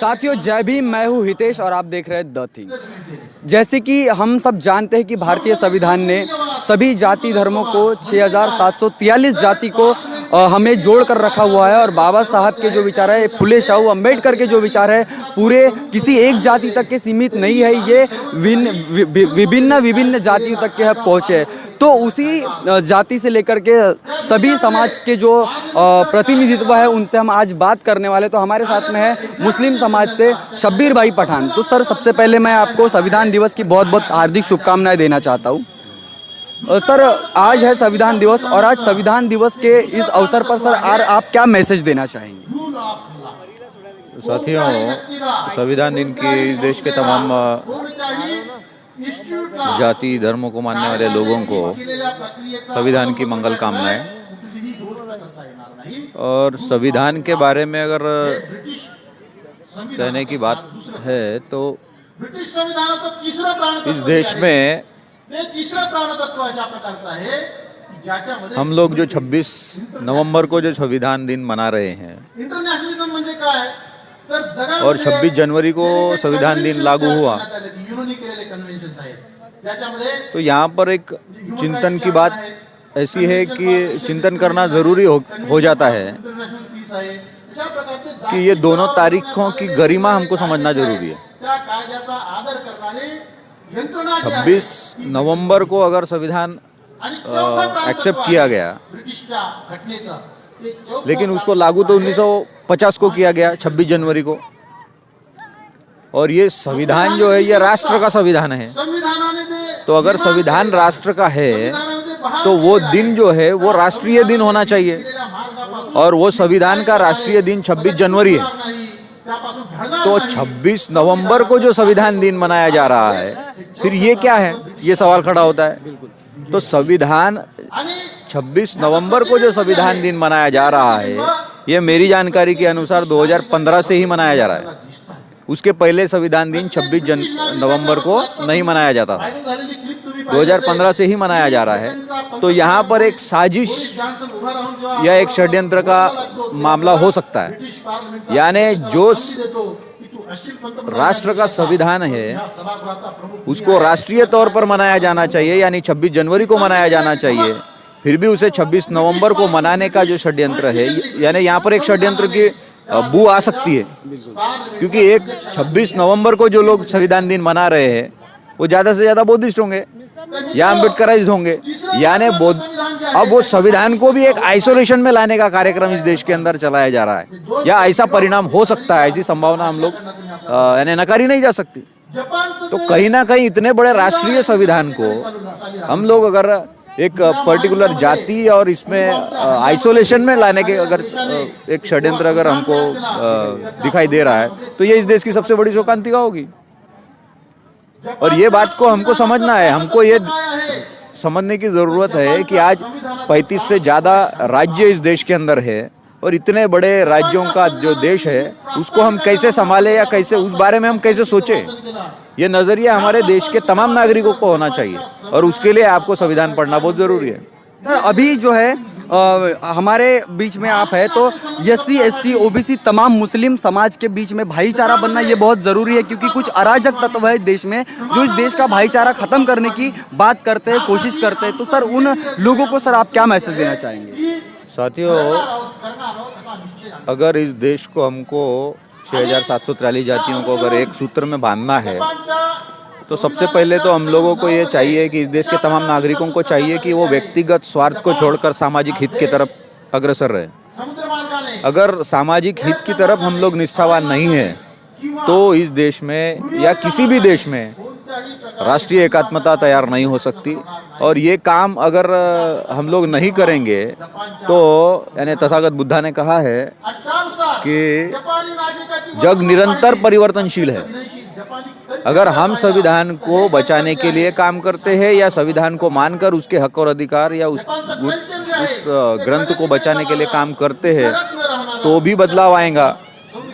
साथियों जय भीम, मैं हूँ हितेश और आप देख रहे हैं द थिंग। जैसे कि हम सब जानते हैं कि भारतीय संविधान ने सभी जाति धर्मों को 6743 जाति को हमें जोड़ कर रखा हुआ है और बाबा साहब के जो विचार है, फुले शाहू अम्बेडकर के जो विचार है पूरे किसी एक जाति तक के सीमित नहीं है, ये विभिन्न जातियों तक के पहुँचे। तो उसी जाति से लेकर के सभी समाज के जो प्रतिनिधित्व है उनसे हम आज बात करने वाले। तो हमारे साथ में है मुस्लिम समाज से शब्बीर भाई पठान। तो सर, सबसे पहले मैं आपको संविधान दिवस की बहुत बहुत हार्दिक शुभकामनाएं देना चाहता हूँ। सर, आज है संविधान दिवस और आज संविधान दिवस के इस अवसर पर सर आप क्या मैसेज देना चाहेंगे? साथियों, संविधान दिन की इस देश के तमाम जाति धर्मों को मानने वाले लोगों को संविधान की मंगल कामनाएं। और संविधान के बारे में अगर कहने की बात है तो इस देश में हम लोग जो 26 नवंबर को जो संविधान दिन मना रहे हैं और 26 जनवरी को संविधान दिन लागू हुआ, तो यहाँ पर एक चिंतन की बात ऐसी है कि चिंतन करना ज़रूरी हो जाता है कि ये दोनों तारीखों की गरिमा हमको समझना जरूरी है। 26 नवंबर को अगर संविधान एक्सेप्ट किया गया, लेकिन उसको लागू तो 1950 को किया गया, 26 जनवरी को। और ये संविधान जो है ये राष्ट्र का संविधान है। तो अगर संविधान राष्ट्र का है तो वो दिन जो है वो राष्ट्रीय दिन होना चाहिए और वो संविधान का राष्ट्रीय दिन 26 जनवरी है। तो 26 नवंबर को जो संविधान दिन मनाया जा रहा है, फिर ये क्या है, ये सवाल खड़ा होता है। तो संविधान 26 नवंबर को जो संविधान दिन मनाया जा रहा है, ये मेरी जानकारी के अनुसार 2015 से ही मनाया जा रहा है। उसके पहले संविधान दिन 26 नवंबर को नहीं मनाया जाता था, 2015 से ही मनाया जा रहा है। तो यहाँ पर एक साजिश या एक षड्यंत्र का मामला हो सकता है। यानी जो राष्ट्र का संविधान है उसको राष्ट्रीय तौर पर मनाया जाना चाहिए, यानी 26 जनवरी को मनाया जाना चाहिए, फिर भी उसे 26 नवंबर को मनाने का जो षड्यंत्र है, यानी यहाँ पर एक षड्यंत्र की बू आ सकती है। क्योंकि एक 26 नवंबर को जो लोग संविधान दिन मना रहे हैं वो ज़्यादा से ज़्यादा बौद्धिस्ट होंगे या अम्बेडकराइज होंगे। यानी अब वो संविधान को भी एक आइसोलेशन में लाने का कार्यक्रम इस देश के अंदर चलाया जा रहा है, या ऐसा परिणाम हो सकता है, ऐसी संभावना हम लोग यानी नकारी नहीं जा सकती। तो कहीं ना कहीं इतने बड़े राष्ट्रीय संविधान को हम लोग अगर एक पर्टिकुलर जाति और इसमें आइसोलेशन में लाने के अगर एक षड्यंत्र अगर हमको दिखाई दे रहा है, तो ये इस देश की सबसे बड़ी शोकांतिका होगी। और ये बात को हमको समझना है, हमको ये समझने की ज़रूरत है कि आज 35 से ज़्यादा राज्य इस देश के अंदर है और इतने बड़े राज्यों का जो देश है उसको हम कैसे संभालें या कैसे उस बारे में हम कैसे सोचें, ये नज़रिया हमारे देश के तमाम नागरिकों को होना चाहिए। और उसके लिए आपको संविधान पढ़ना बहुत ज़रूरी है। सर, अभी जो है हमारे बीच में आप है तो SC ST OBC तमाम मुस्लिम समाज के बीच में भाईचारा बनना ये बहुत ज़रूरी है, क्योंकि कुछ अराजक तत्व है देश में जो इस देश का भाईचारा ख़त्म करने की बात करते हैं, कोशिश करते हैं। तो सर, उन लोगों को सर आप क्या मैसेज देना चाहेंगे? साथियों, अगर इस देश को हमको 6743 जातियों को अगर एक सूत्र में बांधना है तो सबसे पहले तो हम लोगों को ये चाहिए कि इस देश के तमाम नागरिकों को चाहिए कि वो व्यक्तिगत स्वार्थ को छोड़कर सामाजिक हित की तरफ अग्रसर रहे। अगर सामाजिक हित की तरफ हम लोग निष्ठावान नहीं है तो इस देश में या किसी भी देश में राष्ट्रीय एकात्मता तैयार नहीं हो सकती। और ये काम अगर हम लोग नहीं करेंगे तो यानी तथागत बुद्धा ने कहा है कि जग निरंतर परिवर्तनशील है। अगर हम संविधान को बचाने के लिए काम करते हैं या संविधान को मानकर उसके हक और अधिकार या उस ग्रंथ को बचाने के लिए काम करते हैं तो भी बदलाव आएगा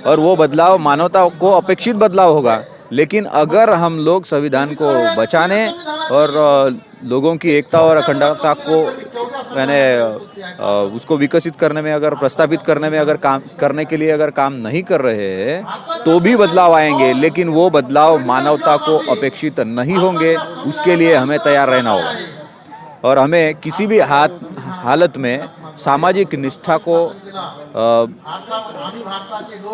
और वो बदलाव मानवता को अपेक्षित बदलाव होगा। लेकिन अगर हम लोग संविधान को बचाने और लोगों की एकता और अखंडता को यानी उसको विकसित करने में अगर प्रस्तावित करने में अगर काम करने के लिए अगर काम नहीं कर रहे हैं तो भी बदलाव आएंगे, लेकिन वो बदलाव मानवता को अपेक्षित नहीं होंगे। उसके लिए हमें तैयार रहना होगा और हमें किसी भी हालत में सामाजिक निष्ठा को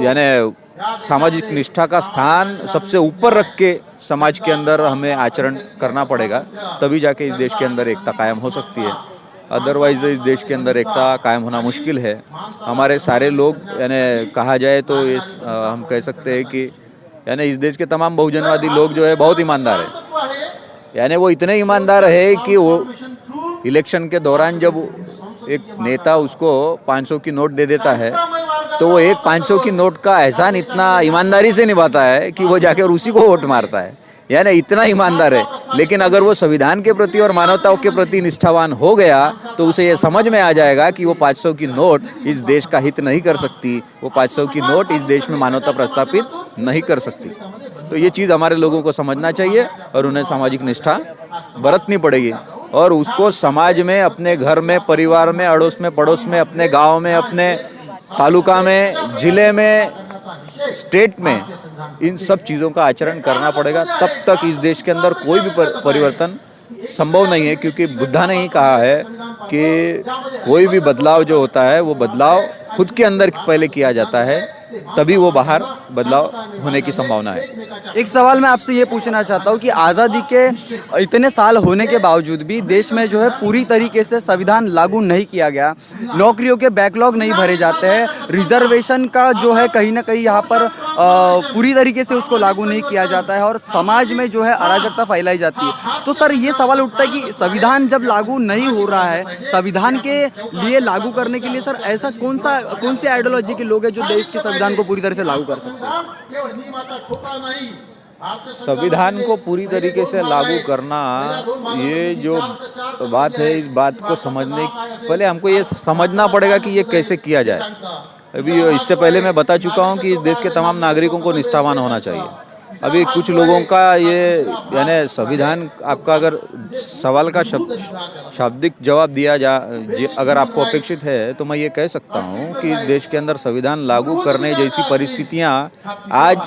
यानी सामाजिक निष्ठा का स्थान सबसे ऊपर रख के समाज के अंदर हमें आचरण करना पड़ेगा, तभी जाके इस देश के अंदर एकता कायम हो सकती है। अदरवाइज इस देश के अंदर एकता कायम होना मुश्किल है। हमारे सारे लोग यानी कहा जाए तो हम कह सकते हैं कि यानी इस देश के तमाम बहुजनवादी लोग जो है बहुत ईमानदार है। यानी वो इतने ईमानदार है कि वो इलेक्शन के दौरान जब एक नेता उसको 500 की नोट दे देता है तो वो एक 500 की नोट का एहसान इतना ईमानदारी से निभाता है कि वो जाकर उसी को वोट मारता है। यानी इतना ईमानदार है। लेकिन अगर वो संविधान के प्रति और मानवताओं के प्रति निष्ठावान हो गया तो उसे ये समझ में आ जाएगा कि वो 500 की नोट इस देश का हित नहीं कर सकती, वो 500 की नोट इस देश में मानवता प्रस्थापित नहीं कर सकती। तो ये चीज़ हमारे लोगों को समझना चाहिए और उन्हें सामाजिक निष्ठा बरतनी पड़ेगी और उसको समाज में, अपने घर में, परिवार में, अड़ोस में, पड़ोस में, अपने गांव में, अपने तालुका में, जिले में, स्टेट में, इन सब चीज़ों का आचरण करना पड़ेगा। तब तक इस देश के अंदर कोई भी परिवर्तन संभव नहीं है, क्योंकि बुद्धा ने ही कहा है कि कोई भी बदलाव जो होता है वो बदलाव खुद के अंदर पहले किया जाता है, तभी वो बाहर बदलाव होने की संभावना है। एक सवाल मैं आपसे ये पूछना चाहता हूँ कि आज़ादी के इतने साल होने के बावजूद भी देश में जो है पूरी तरीके से संविधान लागू नहीं किया गया, नौकरियों के बैकलॉग नहीं भरे जाते हैं, रिजर्वेशन का जो है कहीं ना कहीं यहाँ पर पूरी तरीके से उसको लागू नहीं किया जाता है और समाज में जो है अराजकता फैलाई जाती है। तो सर ये सवाल उठता है कि संविधान जब लागू नहीं हो रहा है, संविधान के लिए लागू करने के लिए सर ऐसा कौन सी आइडियोलॉजी के लोग हैं जो देश के संविधान को पूरी तरह से लागू कर सकते हैं? संविधान को पूरी तरीके से लागू करना, ये जो बात है, इस बात को समझने पहले हमको ये समझना पड़ेगा कि ये कैसे किया जाए। अभी इससे पहले मैं बता चुका हूँ कि देश के तमाम नागरिकों को निष्ठावान होना चाहिए। अभी कुछ लोगों का ये यानी संविधान, आपका अगर सवाल का शाब्दिक जवाब दिया अगर आपको अपेक्षित है तो मैं ये कह सकता हूँ कि देश के अंदर संविधान लागू करने जैसी परिस्थितियाँ आज,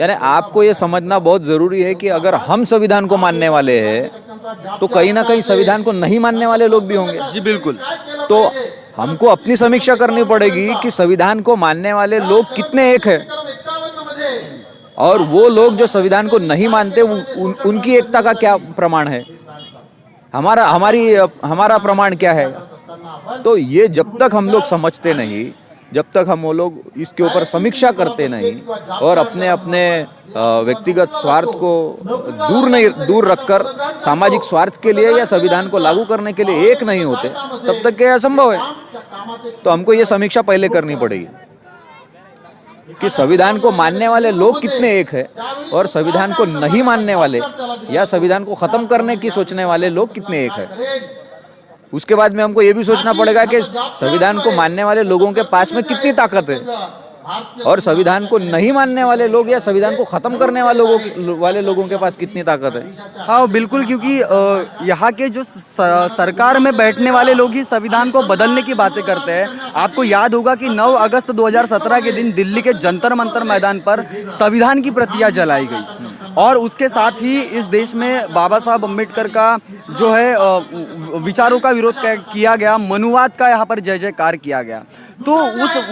यानी आपको ये समझना बहुत ज़रूरी है कि अगर हम संविधान को मानने वाले हैं तो कहीं ना कहीं संविधान को नहीं मानने वाले लोग भी होंगे। जी बिल्कुल। तो हमको अपनी समीक्षा करनी पड़ेगी कि संविधान को मानने वाले लोग कितने एक हैं और वो लोग जो संविधान को नहीं मानते उनकी एकता का क्या प्रमाण है, हमारा प्रमाण क्या है। तो ये जब तक हम लोग समझते नहीं, जब तक हम वो लोग इसके ऊपर समीक्षा करते नहीं और अपने व्यक्तिगत स्वार्थ को दूर रखकर सामाजिक स्वार्थ के लिए या संविधान को लागू करने के लिए एक नहीं होते, तब तक ये असंभव है। तो हमको ये समीक्षा पहले करनी पड़ेगी कि संविधान को मानने वाले लोग कितने एक है और संविधान को नहीं मानने वाले या संविधान को खत्म करने की सोचने वाले लोग कितने एक है। उसके बाद में हमको ये भी सोचना पड़ेगा कि संविधान को मानने वाले लोगों के पास में कितनी ताकत है और संविधान को नहीं मानने वाले लोग या संविधान को खत्म करने वाले लोगों के पास कितनी ताकत है। हाँ बिल्कुल, क्योंकि यहाँ के जो सरकार में बैठने वाले लोग ही संविधान को बदलने की बातें करते हैं। आपको याद होगा कि 9 अगस्त 2017 के दिन दिल्ली के जंतर मंतर मैदान पर संविधान की प्रतियां जलाई गई और उसके साथ ही इस देश में बाबा साहब अम्बेडकर का जो है विचारों का विरोध किया गया, मनुवाद का यहाँ पर जय जयकार किया गया। तो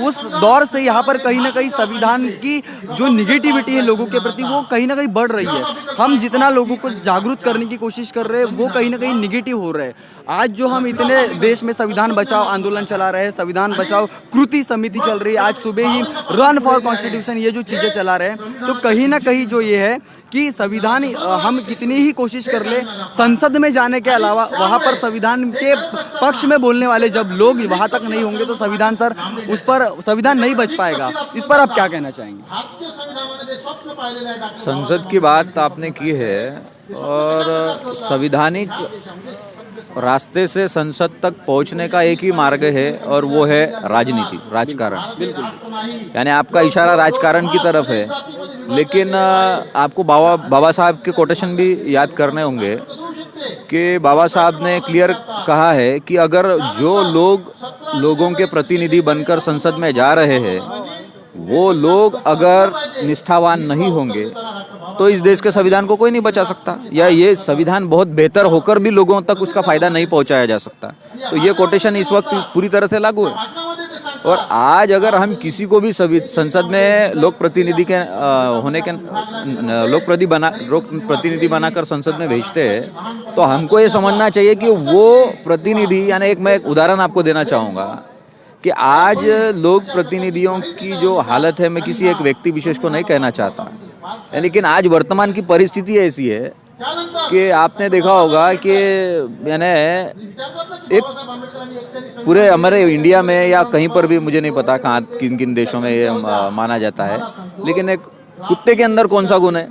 उस दौर से यहाँ पर कहीं ना कहीं संविधान की जो निगेटिविटी है लोगों के प्रति वो कहीं ना कहीं बढ़ रही है। हम जितना लोगों को जागरूक करने की कोशिश कर रहे हैं वो कहीं ना कहीं निगेटिव हो रहे हैं। आज जो हम इतने देश में संविधान बचाओ आंदोलन चला रहे हैं, संविधान बचाओ कृति समिति चल रही है, आज सुबह ही रन फॉर कॉन्स्टिट्यूशन, ये जो चीज़ें चला रहे हैं, तो कहीं ना कहीं जो ये है कि संविधान हम कितनी ही कोशिश कर ले संसद में जाने के अलावा वहाँ पर संविधान के पक्ष में बोलने वाले जब लोग वहाँ तक नहीं होंगे तो संविधान सर उस पर संविधान नहीं बच पाएगा। इस पर आप क्या कहना चाहेंगे? संसद की बात आपने की है और संवैधानिक रास्ते से संसद तक पहुंचने का एक ही मार्ग है और वो है राजनीति, राजकारण। यानी आपका इशारा राजकारण की तरफ है, लेकिन आपको बाबा साहब के कोटेशन भी याद करने होंगे कि बाबा साहब ने क्लियर कहा है कि अगर जो लोगों के प्रतिनिधि बनकर संसद में जा रहे हैं वो लोग अगर निष्ठावान नहीं होंगे तो इस देश के संविधान को कोई नहीं बचा सकता, या ये संविधान बहुत बेहतर होकर भी लोगों तक उसका फायदा नहीं पहुंचाया जा सकता। तो ये कोटेशन इस वक्त पूरी तरह से लागू है। और आज अगर हम किसी को भी संसद में लोक प्रतिनिधि के होने के लोक प्रतिनिधि बनाकर संसद में भेजते हैं तो हमको ये समझना चाहिए कि वो प्रतिनिधि, यानी मैं एक उदाहरण आपको देना चाहूँगा कि आज लोक प्रतिनिधियों की जो हालत है, मैं किसी एक व्यक्ति विशेष को नहीं कहना चाहता, लेकिन आज वर्तमान की परिस्थिति ऐसी है कि आपने देखा होगा कि यानी एक पूरे हमारे इंडिया में या कहीं पर भी, मुझे नहीं पता कहाँ किन किन देशों में ये माना जाता है, लेकिन एक कुत्ते के अंदर कौन सा गुण है?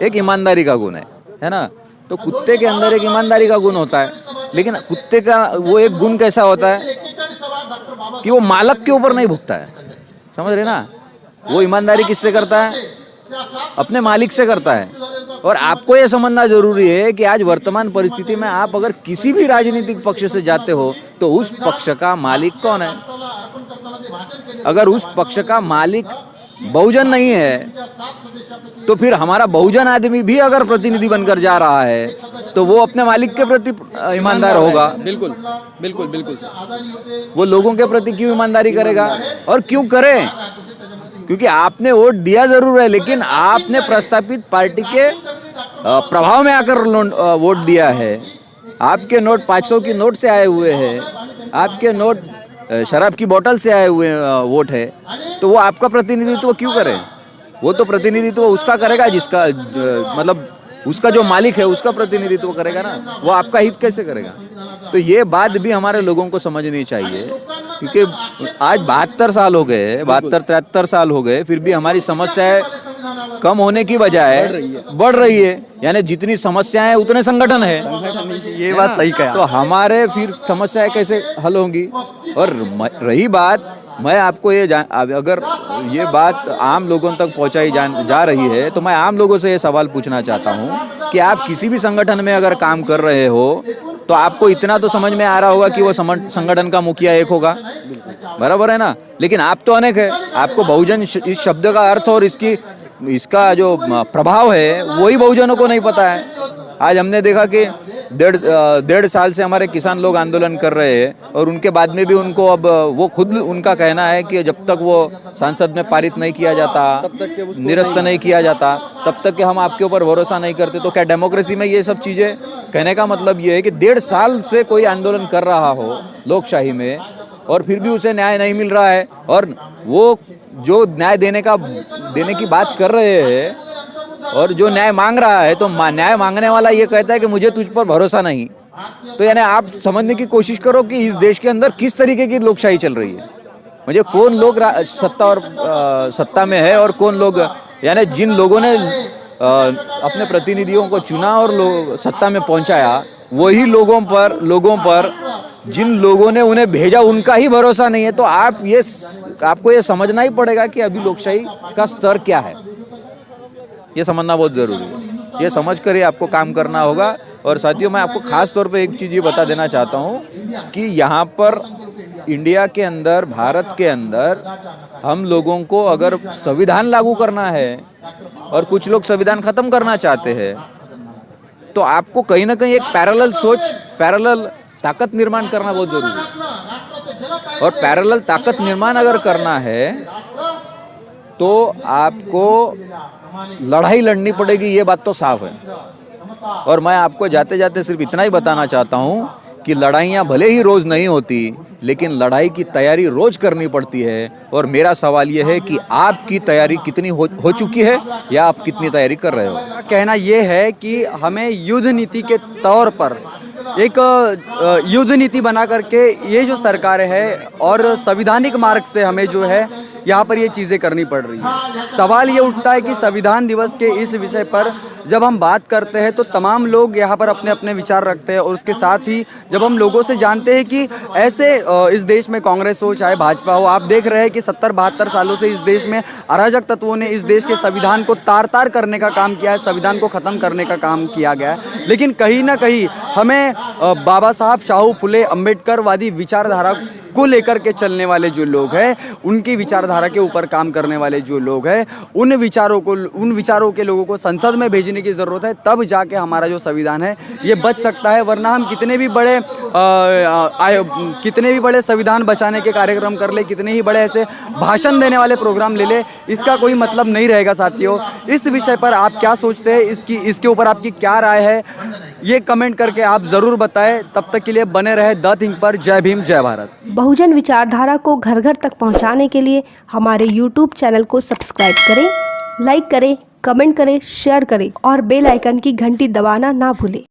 एक ईमानदारी का गुण है ना। तो कुत्ते के अंदर एक ईमानदारी का गुण होता है, लेकिन कुत्ते का वो एक गुण कैसा होता है कि वो मालक के ऊपर नहीं भुगता है, समझ रहे ना। वो ईमानदारी किससे करता है? अपने मालिक से करता है। और आपको ये समझना जरूरी है कि आज वर्तमान परिस्थिति में आप अगर किसी भी राजनीतिक पक्ष से जाते हो तो उस पक्ष का मालिक कौन है? अगर उस पक्ष का मालिक बहुजन नहीं है तो फिर हमारा बहुजन आदमी भी अगर प्रतिनिधि बनकर जा रहा है तो वो अपने मालिक के प्रति ईमानदार होगा। बिल्कुल बिल्कुल बिल्कुल। वो लोगों के प्रति क्यों ईमानदारी करेगा? और क्यों करे? क्योंकि आपने वोट दिया जरूर है, लेकिन आपने प्रस्तापित पार्टी के प्रभाव में आकर वोट दिया है। आपके नोट 500 की नोट से आए हुए हैं, आपके नोट शराब की बोतल से आए हुए वोट है, तो वो आपका प्रतिनिधित्व क्यों करे? वो तो प्रतिनिधित्व उसका करेगा जिसका मतलब उसका जो मालिक है उसका प्रतिनिधित्व करेगा ना, वो आपका हित कैसे करेगा? तो ये बात भी हमारे लोगों को समझनी चाहिए, क्योंकि आज 72 साल हो गए, 72-73 साल हो गए, फिर भी हमारी समस्याएं कम होने की बजाय बढ़ रही है। यानी जितनी समस्याएं हैं उतने संगठन है। ये बात सही कहा। तो हमारे फिर समस्याएं कैसे हल होंगी? और रही बात, मैं आपको ये अगर ये बात आम लोगों तक पहुंचाई जा रही है तो मैं आम लोगों से ये सवाल पूछना चाहता हूं कि आप किसी भी संगठन में अगर काम कर रहे हो तो आपको इतना तो समझ में आ रहा होगा कि वो संगठन का मुखिया एक होगा, बराबर है ना। लेकिन आप तो अनेक है। आपको बहुजन इस शब्द का अर्थ और इसका जो प्रभाव है वही बहुजनों को नहीं पता है। आज हमने देखा कि 1.5 साल से हमारे किसान लोग आंदोलन कर रहे हैं और उनके बाद में भी उनको अब वो खुद उनका कहना है कि जब तक वो संसद में पारित नहीं किया जाता, निरस्त नहीं किया जाता, तब तक कि हम आपके ऊपर भरोसा नहीं करते। तो क्या डेमोक्रेसी में ये सब चीज़ें? कहने का मतलब ये है कि 1.5 साल से कोई आंदोलन कर रहा हो लोकशाही में और फिर भी उसे न्याय नहीं मिल रहा है, और वो जो न्याय देने की बात कर रहे हैं और जो न्याय मांग रहा है, तो न्याय मांगने वाला ये कहता है कि मुझे तुझ पर भरोसा नहीं। तो यानी आप समझने की कोशिश करो कि इस देश के अंदर किस तरीके की लोकशाही चल रही है। मुझे कौन लोग सत्ता में है और कौन लोग, यानी जिन लोगों ने अपने प्रतिनिधियों को चुना और सत्ता में पहुंचाया, वही लोगों पर जिन लोगों ने उन्हें भेजा उनका ही भरोसा नहीं है। तो आपको ये समझना ही पड़ेगा कि अभी लोकशाही का स्तर क्या है। ये समझना बहुत ज़रूरी है। ये समझ कर ही आपको काम करना होगा। और साथियों, मैं आपको खास तौर पे एक चीज़ ये बता देना चाहता हूँ कि यहाँ पर इंडिया के अंदर, भारत के अंदर हम लोगों को अगर संविधान लागू करना है और कुछ लोग संविधान ख़त्म करना चाहते हैं, तो आपको कहीं ना कहीं एक पैरेलल ताकत निर्माण करना बहुत ज़रूरी है। और पैरेलल ताकत निर्माण अगर करना है तो आपको लड़ाई लड़नी पड़ेगी, ये बात तो साफ है। और मैं आपको जाते जाते सिर्फ इतना ही बताना चाहता हूँ कि लड़ाइयाँ भले ही रोज़ नहीं होती, लेकिन लड़ाई की तैयारी रोज़ करनी पड़ती है। और मेरा सवाल ये है कि आपकी तैयारी कितनी हो चुकी है या आप कितनी तैयारी कर रहे हो। कहना ये है कि हमें युद्ध नीति के तौर पर एक युद्ध नीति बना करके ये जो सरकार है और संविधानिक मार्ग से हमें जो है यहाँ पर ये चीज़ें करनी पड़ रही है। सवाल ये उठता है कि संविधान दिवस के इस विषय पर जब हम बात करते हैं तो तमाम लोग यहाँ पर अपने अपने विचार रखते हैं और उसके साथ ही जब हम लोगों से जानते हैं कि ऐसे इस देश में कांग्रेस हो चाहे भाजपा हो, आप देख रहे हैं कि 70-72 सालों से इस देश में अराजक तत्वों ने इस देश के संविधान को तार-तार करने का काम किया है, संविधान को ख़त्म करने का काम किया गया है। लेकिन कहीं ना कहीं हमें बाबा साहब शाहू फुले अम्बेडकरवादी विचारधारा को लेकर के चलने वाले जो लोग हैं, उनकी विचारधारा के ऊपर काम करने वाले जो लोग हैं, उन विचारों के लोगों को संसद में भेजने की ज़रूरत है, तब जाके हमारा जो संविधान है ये बच सकता है। वरना हम कितने भी बड़े संविधान बचाने के कार्यक्रम कर ले, कितने ही बड़े ऐसे भाषण देने वाले प्रोग्राम ले ले, इसका कोई मतलब नहीं रहेगा। साथियों, इस विषय पर आप क्या सोचते हैं, इसके ऊपर आपकी क्या राय है, ये कमेंट करके आप ज़रूर बताएं। तब तक के लिए बने रहे द थिंक पर। जय भीम, जय भारत। बहुजन विचारधारा को घर घर तक पहुंचाने के लिए हमारे YouTube चैनल को सब्सक्राइब करें, लाइक करें, कमेंट करें, शेयर करें और बेल आइकन की घंटी दबाना ना भूलें।